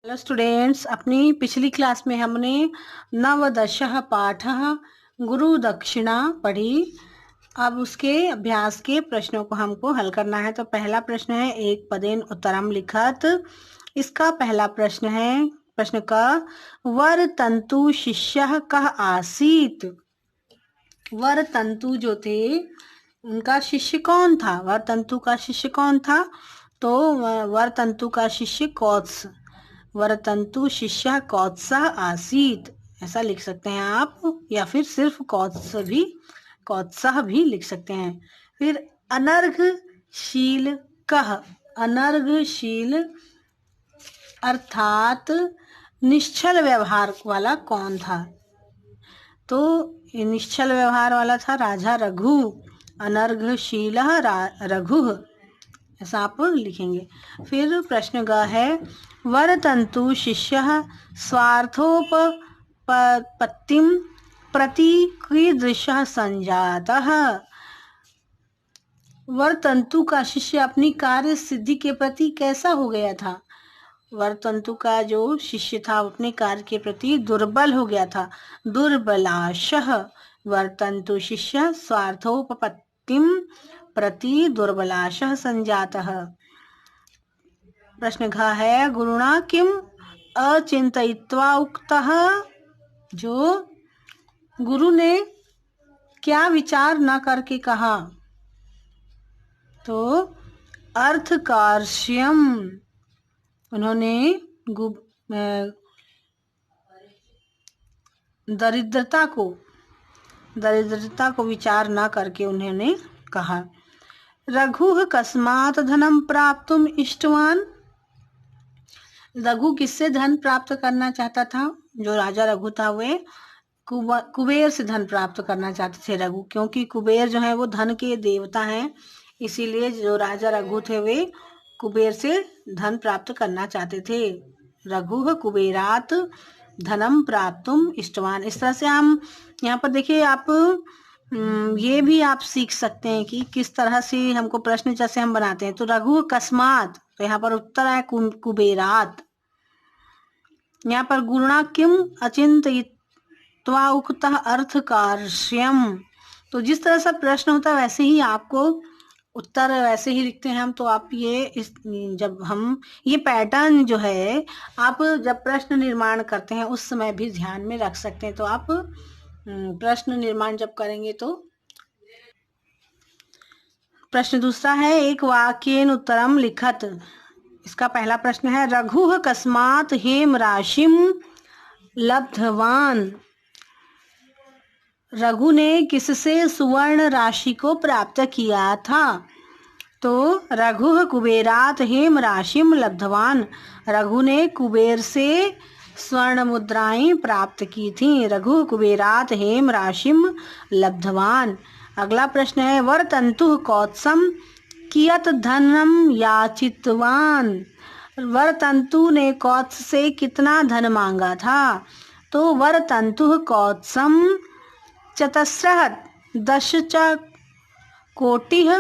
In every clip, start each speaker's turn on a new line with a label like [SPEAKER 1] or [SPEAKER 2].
[SPEAKER 1] Hello students, अपनी पिछली class में हमने नवदशः पाठः गुरु दक्षिणा पढ़ी। अब उसके अभ्यास के प्रश्नों को हमको हल करना है। तो पहला प्रश्न है एक पदेन उत्तरम लिखत। इसका पहला प्रश्न है, प्रश्न का वर तंतु शिष्यः कः आसीत। वर तंतु जो थे उनका शिष्य कौन था? वर तंतु का शिष्य कौन था? तो वर तंतु का शिष्य कौत्स, वरतंतु शिष्य कौत्सः आसीत, ऐसा लिख सकते हैं आप, या फिर सिर्फ कौत्सः भी लिख सकते हैं। फिर अनर्घशील कः, अनर्घशील अर्थात निश्चल व्यवहार वाला कौन था? तो ये निश्चल व्यवहार वाला था राजा रघु। अनर्घशीलः रघुः, ऐसा आप लिखेंगे। फिर प्रश्न ग है वरतंतु शिष्यः स्वार्थोपपत्तिं प्रति कीदृशः संजातः। वरतंतु का शिष्य अपनी कार्य सिद्धि के प्रति कैसा हो गया था? वरतंतु का जो शिष्य था अपने कार्य के प्रति दुर्बल हो गया था। दुर्बलाशः वरतंतु शिष्य स्वार्थोपपत्तिं प्रति दुर्बलाशः संजातः। प्रश्न घ है गुरुणा किम अचिंतयित्वा उक्तः। जो गुरु ने क्या विचार न करके कहा? तो अर्थकार्ष्यम, उन्होंने दरिद्रता को विचार न करके उन्होंने कहा। रघु कस्मात् धनम प्राप्तुम इष्टवान। रघु किससे धन प्राप्त करना चाहता था? जो राजा रघु था वे कुबेर से धन प्राप्त करना चाहते थे रघु, क्योंकि कुबेर जो है वो धन के देवता हैं। इसीलिए जो राजा रघु थे वे कुबेर से धन प्राप्त करना चाहते थे। रघु कुबेरात धनम प्राप्तुम इष्टवान। इस तरह से हम यहाँ पर देखिए, आप ये भी आप सीख सकते हैं कि किस तरह से हमको प्रश्न जैसे हम बनाते हैं। तो रघु अकस्मात, तो यहाँ पर उत्तर है कुबेरात। यहाँ पर गुरुणा किम अचिंतयित्वा उक्तः अर्थकार्ष्यम। तो जिस तरह से प्रश्न होता है वैसे ही आपको उत्तर वैसे ही लिखते हैं हम। तो आप जब हम ये पैटर्न जो है आप जब प्रश्न निर्माण करते हैं उस समय भी ध्यान में रख सकते हैं। तो आप प्रश्न निर्माण जब करेंगे तो। प्रश्न दूसरा है एक वाक्येन उत्तरम लिखत। इसका पहला प्रश्न है रघु कस्मात् हेम राशिम लब्धवान। रघु ने किससे सुवर्ण राशि को प्राप्त किया था? तो रघु कुबेरात हेम राशिम लब्धवान। रघु ने कुबेर से स्वर्ण मुद्राएं प्राप्त की थी। रघु कुबेरात हेम राशिम लब्धवान। अगला प्रश्न है वरतंतु कौत्सम कियत धनम याचितवान। वरतंतु ने कौत्स से कितना धन मांगा था? तो वरतंतु कौत्सम चतस्रः दश च कोटिः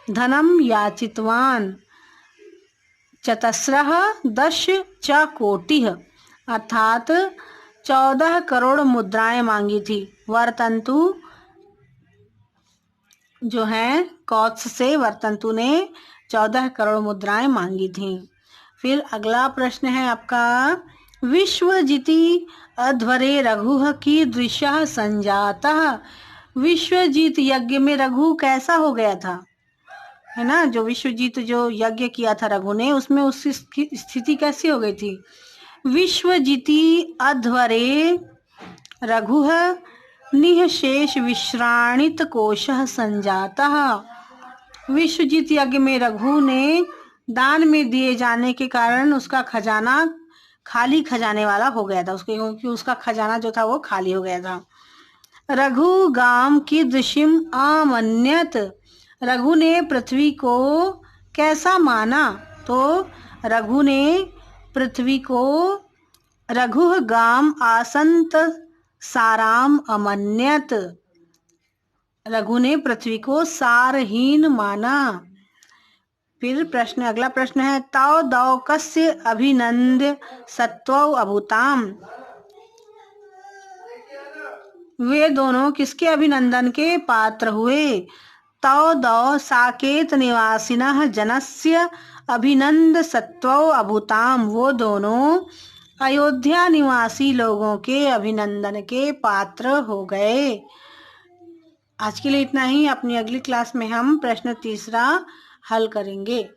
[SPEAKER 1] धनम याचितवान। चतस्रः दश च कोटिः अर्थात 14 करोड़ मुद्राएं मांगी थी। वरतंतु जो है कौत्स से वरतंतु ने 14 करोड़ मुद्राएं मांगी थी। फिर अगला प्रश्न है आपका विश्वजिति अध्वरे रघु की दृश्य संजातः। विश्वजीत यज्ञ में रघु कैसा हो गया था? है ना, जो विश्वजीत जो यज्ञ किया था रघु ने, उसमें उसकी स्थिति कैसी हो गई थी? विश्वजीति अध्वरे रघु निःशेष विश्राणित कोशः संजातः। विश्वजीत यज्ञ में रघु ने दान में दिए जाने के कारण उसका खजाना खाली खजाने वाला हो गया था, उसके क्योंकि उसका खजाना जो था वो खाली हो गया था। रघु गाम की दृश्यम आमन्यत। रघु ने पृथ्वी को कैसा माना? तो रघु ने पृथ्वी को रघु गाम आसंत साराम अमन्यत। रघु ने पृथ्वी को सारहीन माना। फिर अगला प्रश्न है तौ दौ कस्य अभिनंद सत्वौ अभूताम। वे दोनों किसके अभिनंदन के पात्र हुए? तौ दौ साकेत निवासिनः जनस्य अभिनंद सत्वौ अभूताम। वो दोनों अयोध्या निवासी लोगों के अभिनंदन के पात्र हो गए। आज के लिए इतना ही। अपनी अगली क्लास में हम प्रश्न तीसरा हल करेंगे।